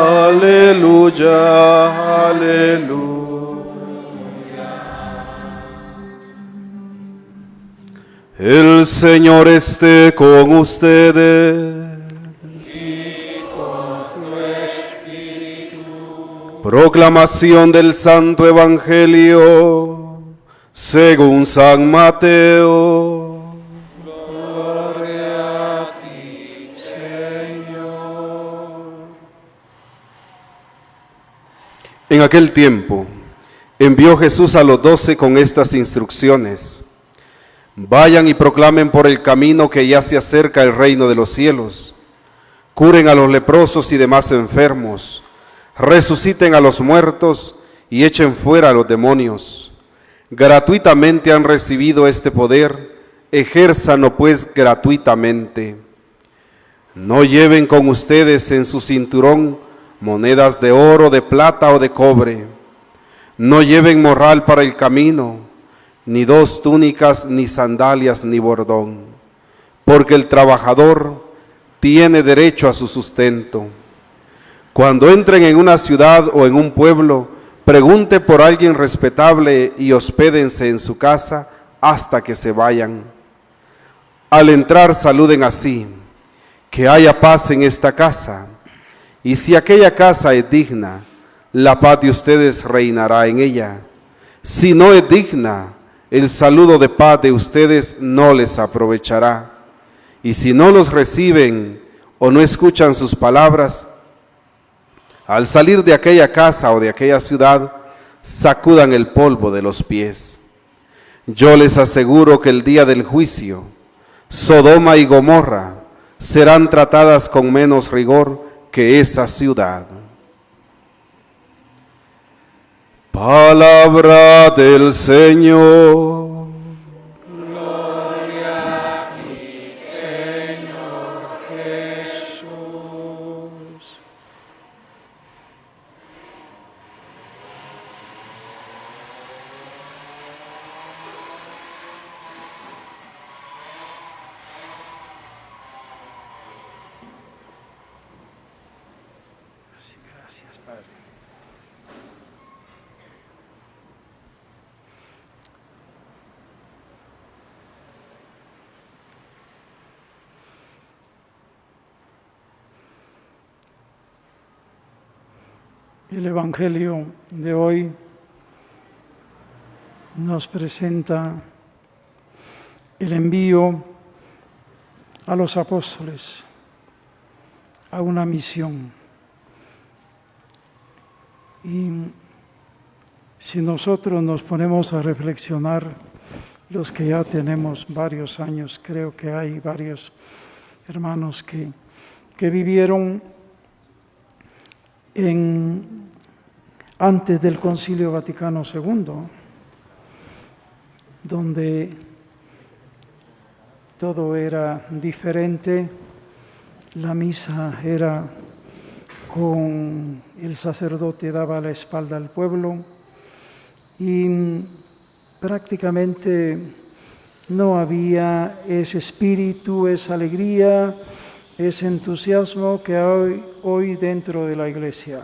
aleluya, aleluya. El Señor esté con ustedes. Proclamación del Santo Evangelio según San Mateo. Gloria a ti, Señor. En aquel tiempo envió Jesús a los 12 con estas instrucciones: vayan y proclamen por el camino que ya se acerca el reino de los cielos. Curen a los leprosos y demás enfermos. Resuciten a los muertos y echen fuera a los demonios. Gratuitamente han recibido este poder, ejérzanlo pues gratuitamente. No lleven con ustedes en su cinturón monedas de oro, de plata o de cobre. No lleven morral para el camino, ni 2 túnicas, ni sandalias, ni bordón, porque el trabajador tiene derecho a su sustento. Cuando entren en una ciudad o en un pueblo, pregunte por alguien respetable y hospédense en su casa hasta que se vayan. Al entrar saluden así: que haya paz en esta casa. Y si aquella casa es digna, la paz de ustedes reinará en ella. Si no es digna, el saludo de paz de ustedes no les aprovechará. Y si no los reciben o no escuchan sus palabras, al salir de aquella casa o de aquella ciudad, sacudan el polvo de los pies. Yo les aseguro que el día del juicio, Sodoma y Gomorra serán tratadas con menos rigor que esa ciudad. Palabra del Señor. Gloria a ti, Señor Jesús. Gracias, Padre. El Evangelio de hoy nos presenta el envío a los apóstoles a una misión. Y si nosotros nos ponemos a reflexionar, los que ya tenemos varios años, creo que hay varios hermanos que vivieron antes del Concilio Vaticano II, donde todo era diferente, la misa era con el sacerdote daba la espalda al pueblo y prácticamente no había ese espíritu, esa alegría, ese entusiasmo que hay hoy dentro de la Iglesia.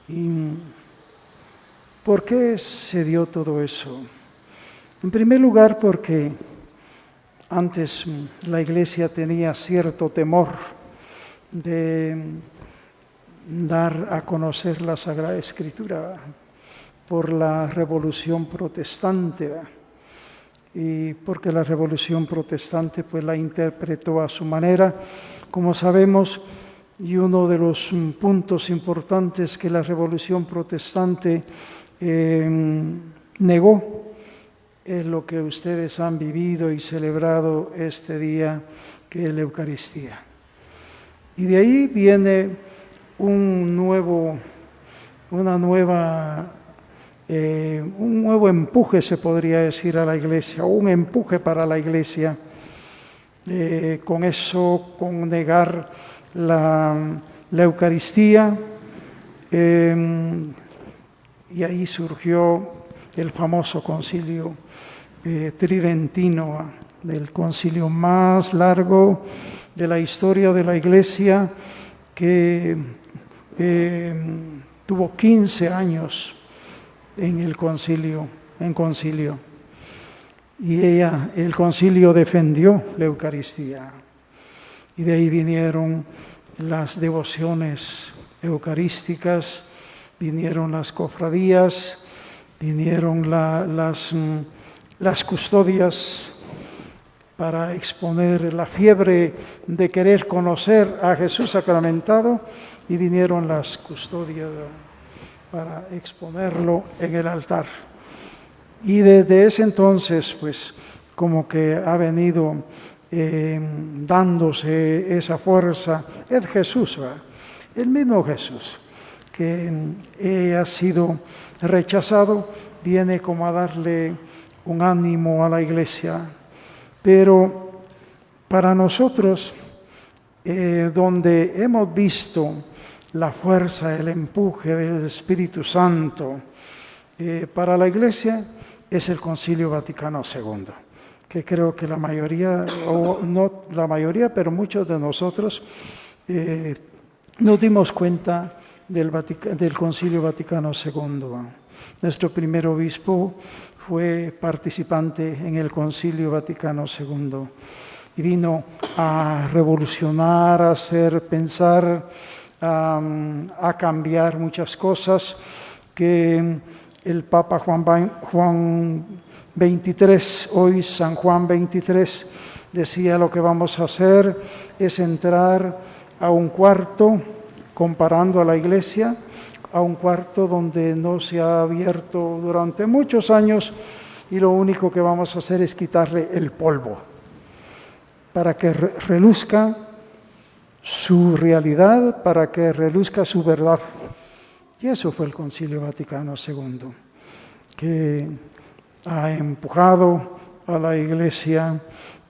¿Y por qué se dio todo eso? En primer lugar, porque antes la Iglesia tenía cierto temor de dar a conocer la Sagrada Escritura por la Revolución Protestante, y porque la Revolución Protestante pues la interpretó a su manera, como sabemos, y uno de los puntos importantes que la Revolución Protestante negó es lo que ustedes han vivido y celebrado este día, que es la Eucaristía. Y de ahí viene un nuevo empuje, se podría decir, a la Iglesia, un empuje para la Iglesia, con negar la Eucaristía, y ahí surgió el famoso concilio tridentino, el concilio más largo de la historia de la Iglesia, que tuvo 15 años en concilio. Y el concilio defendió la Eucaristía. Y de ahí vinieron las devociones eucarísticas, vinieron las cofradías, vinieron las custodias para exponer la fiebre de querer conocer a Jesús sacramentado, y vinieron las custodias para exponerlo en el altar. Y desde ese entonces, pues, como que ha venido dándose esa fuerza, es Jesús, ¿verdad? El mismo Jesús, que ha sido rechazado, viene como a darle un ánimo a la Iglesia. Pero para nosotros, donde hemos visto la fuerza, el empuje del Espíritu Santo, para la Iglesia es el Concilio Vaticano II, que creo que la mayoría, o no la mayoría, pero muchos de nosotros nos dimos cuenta del Concilio Vaticano II. Nuestro primer obispo fue participante en el Concilio Vaticano II y vino a revolucionar, a hacer pensar, a cambiar muchas cosas que el Papa Juan XXIII, hoy San Juan XXIII, decía: lo que vamos a hacer es entrar a un cuarto, comparando a la Iglesia, a un cuarto donde no se ha abierto durante muchos años, y lo único que vamos a hacer es quitarle el polvo para que reluzca su realidad, para que reluzca su verdad. Y eso fue el Concilio Vaticano II, que ha empujado a la Iglesia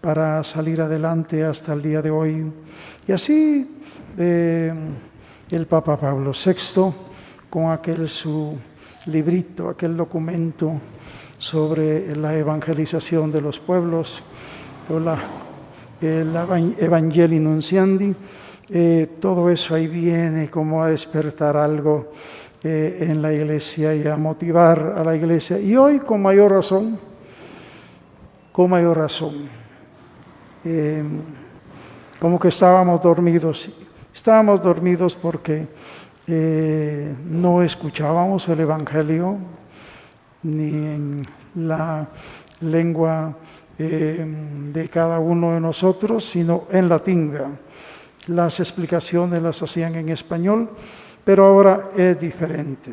para salir adelante hasta el día de hoy. Y así el Papa Pablo VI, con aquel su librito, aquel documento sobre la evangelización de los pueblos, o el Evangelii Nunciandi, todo eso ahí viene como a despertar algo en la Iglesia y a motivar a la Iglesia. Y hoy con mayor razón, como que estábamos dormidos porque no escuchábamos el Evangelio ni en la lengua de cada uno de nosotros, sino en latín. Las explicaciones las hacían en español, pero ahora es diferente.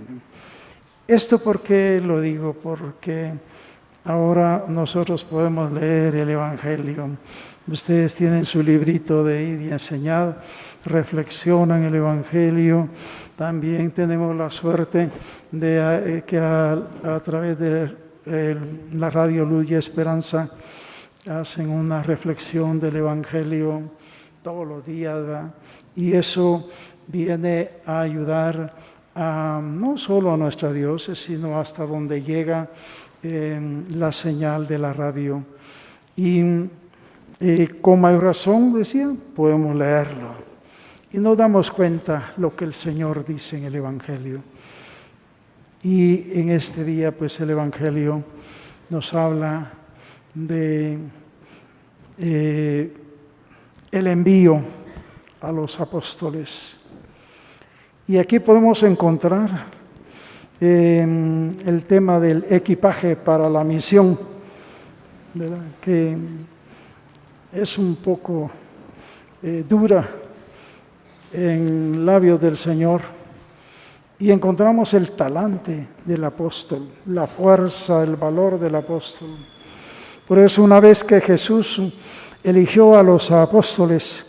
¿Esto por qué lo digo? Porque ahora nosotros podemos leer el Evangelio. Ustedes tienen su librito de ir y enseñar, reflexionan el Evangelio. También tenemos la suerte de que a través de la Radio Luz y Esperanza hacen una reflexión del Evangelio todos los días, ¿verdad? Y eso viene a ayudar no solo a nuestra diócesis, sino hasta donde llega la señal de la radio. Y con mayor razón, decía, podemos leerlo. Y nos damos cuenta lo que el Señor dice en el Evangelio. Y en este día, pues el Evangelio nos habla de el envío a los apóstoles. Y aquí podemos encontrar el tema del equipaje para la misión, ¿verdad? Que es un poco dura en labios del Señor, y encontramos el talante del apóstol, la fuerza, el valor del apóstol. Por eso, una vez que Jesús eligió a los apóstoles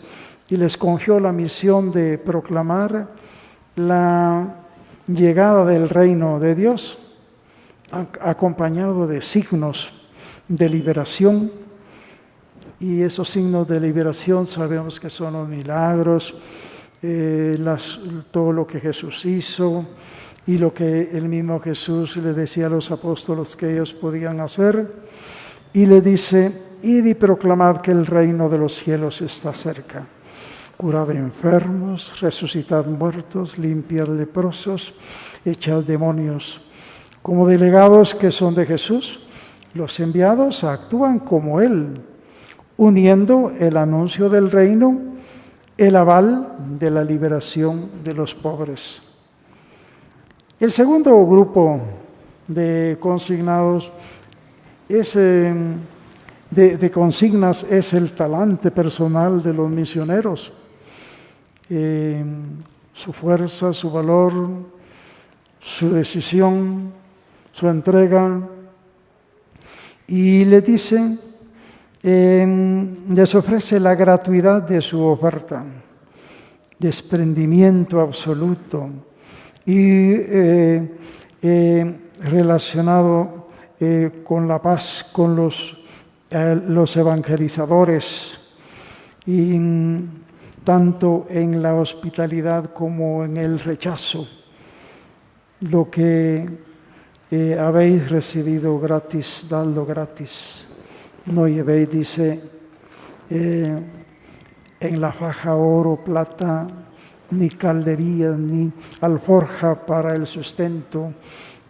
y les confió la misión de proclamar la llegada del reino de Dios, acompañado de signos de liberación, y esos signos de liberación sabemos que son los milagros, todo lo que Jesús hizo, y lo que el mismo Jesús le decía a los apóstoles que ellos podían hacer, y le dice: id y proclamad que el reino de los cielos está cerca. Curad enfermos, resucitad muertos, limpiad leprosos, echad demonios. Como delegados que son de Jesús, los enviados actúan como Él, uniendo el anuncio del reino, el aval de la liberación de los pobres. El segundo grupo de consignados de consignas es el talante personal de los misioneros. Su fuerza, su valor, su decisión, su entrega. Y le dicen, les ofrece la gratuidad de su oferta, desprendimiento absoluto y relacionado con la paz, con los evangelizadores, y tanto en la hospitalidad como en el rechazo. Lo que habéis recibido gratis, dadlo gratis. No llevéis, dice, en la faja oro, plata, ni calderías, ni alforja para el sustento,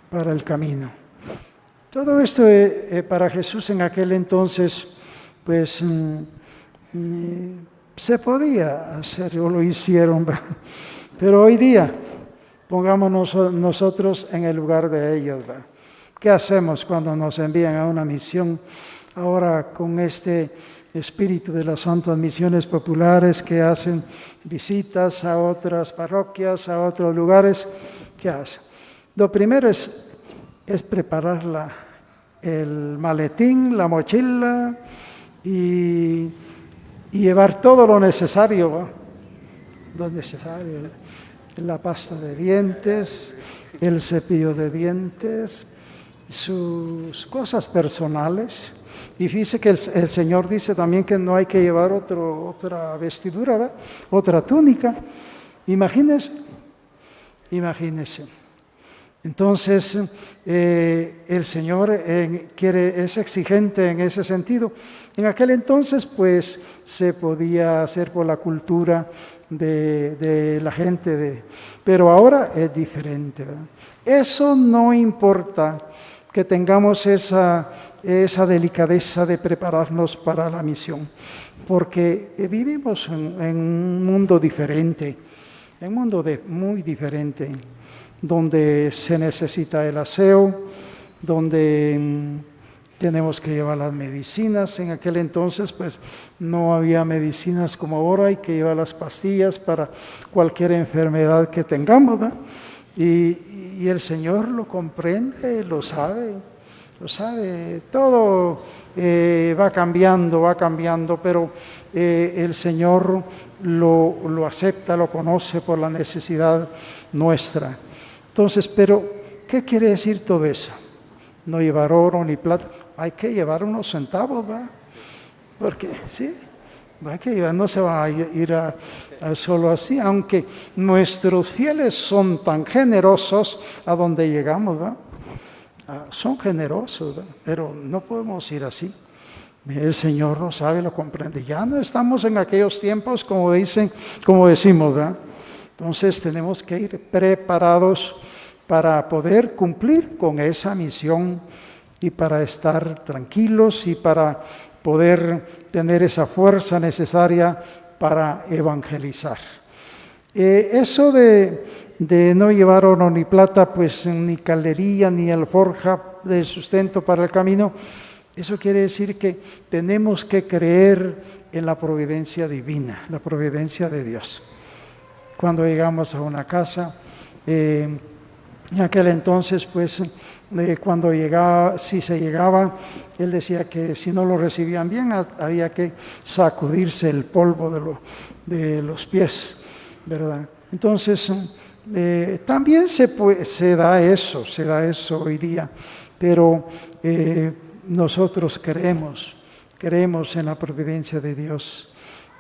para el camino. Todo esto para Jesús en aquel entonces, pues se podía hacer, o lo hicieron, pero hoy día pongámonos nosotros en el lugar de ellos. ¿Qué hacemos cuando nos envían a una misión? Ahora con este espíritu de las santas misiones populares que hacen visitas a otras parroquias, a otros lugares, ¿qué hacen? Lo primero es preparar el maletín, la mochila y llevar todo lo necesario, ¿va? Lo necesario, la pasta de dientes, el cepillo de dientes, sus cosas personales. Y fíjese que el Señor dice también que no hay que llevar otra vestidura, ¿va? Otra túnica. Imagínese. Entonces, el Señor es exigente en ese sentido. En aquel entonces, pues, se podía hacer por la cultura de la gente, pero ahora es diferente, ¿verdad? Eso no importa que tengamos esa delicadeza de prepararnos para la misión, porque vivimos en un mundo diferente, muy diferente, donde se necesita el aseo, donde tenemos que llevar las medicinas. En aquel entonces pues no había medicinas como ahora, hay que llevar las pastillas para cualquier enfermedad que tengamos, ¿no? Y el Señor lo comprende, lo sabe, todo va cambiando, pero el Señor lo acepta, lo conoce por la necesidad nuestra. Entonces, pero, ¿qué quiere decir todo eso? No llevar oro ni plata, hay que llevar unos centavos, ¿verdad? Porque, sí, hay que llevar, no se va a ir a solo así, aunque nuestros fieles son tan generosos a donde llegamos, ¿verdad? Son generosos, ¿verdad? Pero no podemos ir así. El Señor lo sabe, lo comprende. Ya no estamos en aquellos tiempos, como decimos, ¿verdad? Entonces tenemos que ir preparados para poder cumplir con esa misión y para estar tranquilos y para poder tener esa fuerza necesaria para evangelizar. Eso de no llevar oro ni plata, pues ni caldería ni alforja de sustento para el camino, eso quiere decir que tenemos que creer en la providencia divina, la providencia de Dios. Cuando llegamos a una casa, en aquel entonces, pues, cuando llegaba, si se llegaba, él decía que si no lo recibían bien, había que sacudirse el polvo de los pies, ¿verdad? Entonces, también se da eso hoy día, pero nosotros creemos en la providencia de Dios.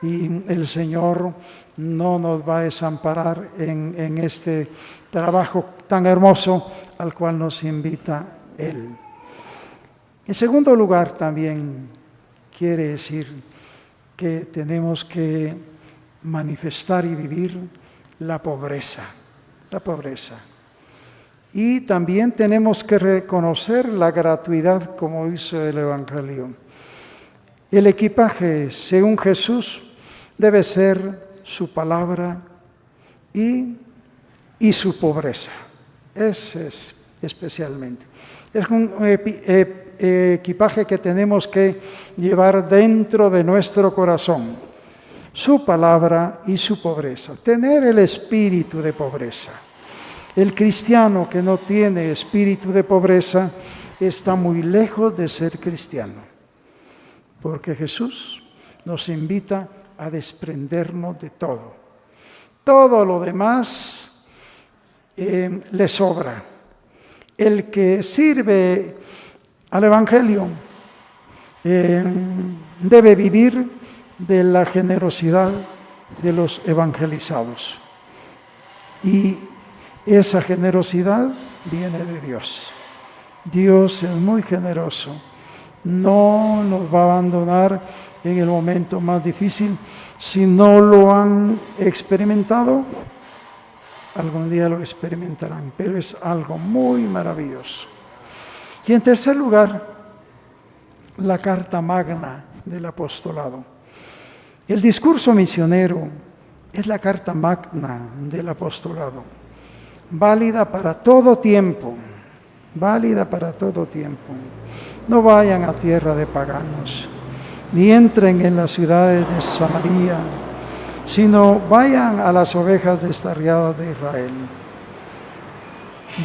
y el Señor no nos va a desamparar en este trabajo tan hermoso al cual nos invita Él. En segundo lugar, también quiere decir que tenemos que manifestar y vivir la pobreza. Y también tenemos que reconocer la gratuidad como hizo el Evangelio. El equipaje, según Jesús, debe ser su palabra y su pobreza. Ese es especialmente. Es un equipaje que tenemos que llevar dentro de nuestro corazón. Su palabra y su pobreza. Tener el espíritu de pobreza. El cristiano que no tiene espíritu de pobreza está muy lejos de ser cristiano. Porque Jesús nos invita a desprendernos de todo. Todo lo demás le sobra. El que sirve al Evangelio debe vivir de la generosidad de los evangelizados. Y esa generosidad viene de Dios. Dios es muy generoso. No nos va a abandonar en el momento más difícil. Si no lo han experimentado, algún día lo experimentarán, pero es algo muy maravilloso. Y en tercer lugar, la carta magna del apostolado. El discurso misionero es la carta magna del apostolado, válida para todo tiempo, No vayan a tierra de paganos, ni entren en las ciudades de Samaria, sino vayan a las ovejas descarriadas de Israel.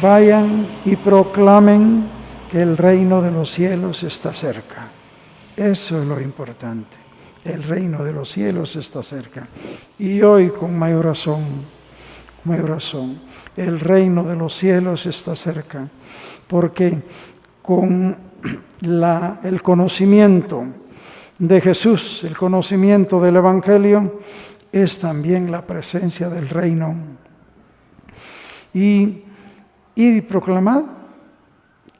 Vayan y proclamen que el reino de los cielos está cerca. Eso es lo importante. El reino de los cielos está cerca. Y hoy con mayor razón, el reino de los cielos está cerca. Porque con el conocimiento de Jesús, el conocimiento del Evangelio, es también la presencia del reino. Y proclamad,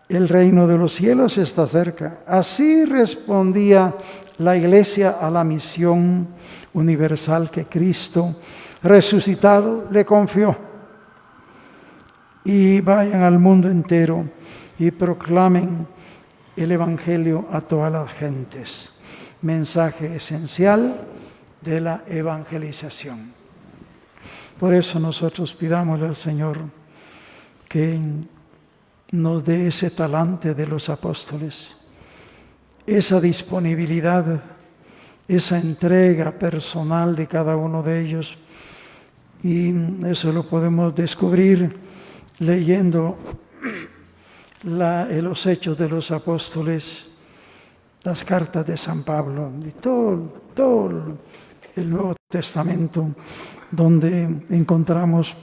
el reino de los cielos está cerca. Así respondía la Iglesia a la misión universal que Cristo resucitado le confió. Y vayan al mundo entero y proclamen el Evangelio a todas las gentes. Mensaje esencial de la evangelización. Por eso nosotros pidámosle al Señor que nos dé ese talante de los apóstoles, esa disponibilidad, esa entrega personal de cada uno de ellos. Y eso lo podemos descubrir leyendo los Hechos de los Apóstoles, las cartas de San Pablo, y todo el Nuevo Testamento, donde encontramos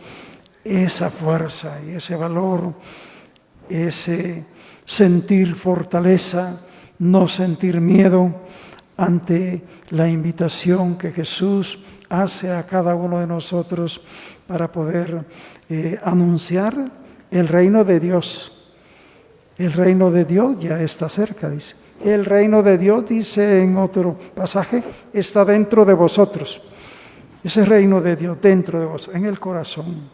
esa fuerza y ese valor, ese sentir fortaleza, no sentir miedo ante la invitación que Jesús hace a cada uno de nosotros para poder anunciar el reino de Dios. El reino de Dios ya está cerca, dice. El reino de Dios, dice en otro pasaje, está dentro de vosotros. Ese reino de Dios dentro de vosotros, en el corazón.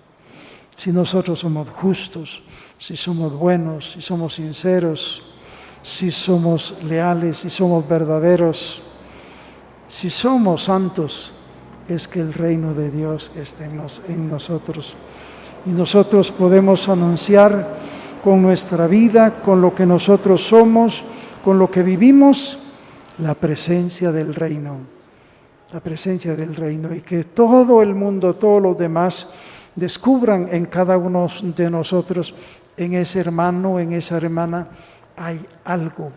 Si nosotros somos justos, si somos buenos, si somos sinceros, si somos leales, si somos verdaderos, si somos santos, es que el reino de Dios está en nosotros. Y nosotros podemos anunciar con nuestra vida, con lo que nosotros somos, con lo que vivimos, la presencia del reino. La presencia del reino. Y que todo el mundo, todos los demás, descubran en cada uno de nosotros, en ese hermano, en esa hermana, hay algo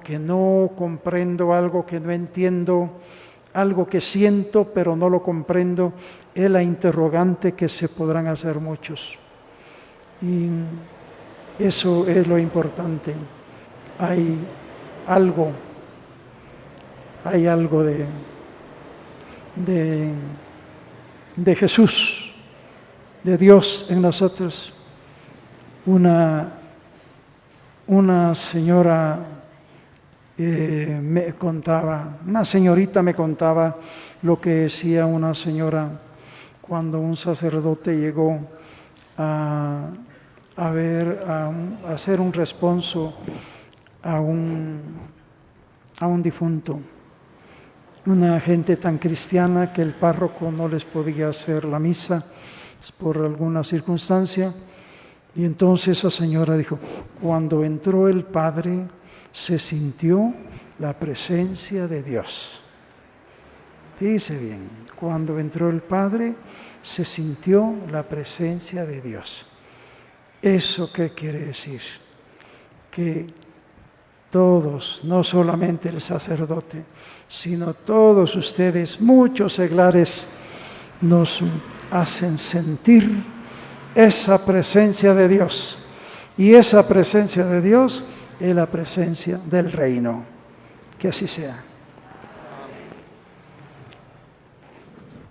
que no comprendo, algo que no entiendo, algo que siento pero no lo comprendo. Es la interrogante que se podrán hacer muchos. Y eso es lo importante. Hay algo de Jesús, de Dios en nosotros. Una señora una señorita me contaba lo que decía una señora cuando un sacerdote llegó a hacer un responso a un difunto. Una gente tan cristiana que el párroco no les podía hacer la misa por alguna circunstancia. Y entonces esa señora dijo, cuando entró el Padre se sintió la presencia de Dios. Fíjese bien, cuando entró el Padre se sintió la presencia de Dios. ¿Eso qué quiere decir? Que todos, no solamente el sacerdote, sino todos ustedes, muchos seglares, nos hacen sentir esa presencia de Dios. Y esa presencia de Dios es la presencia del reino. Que así sea.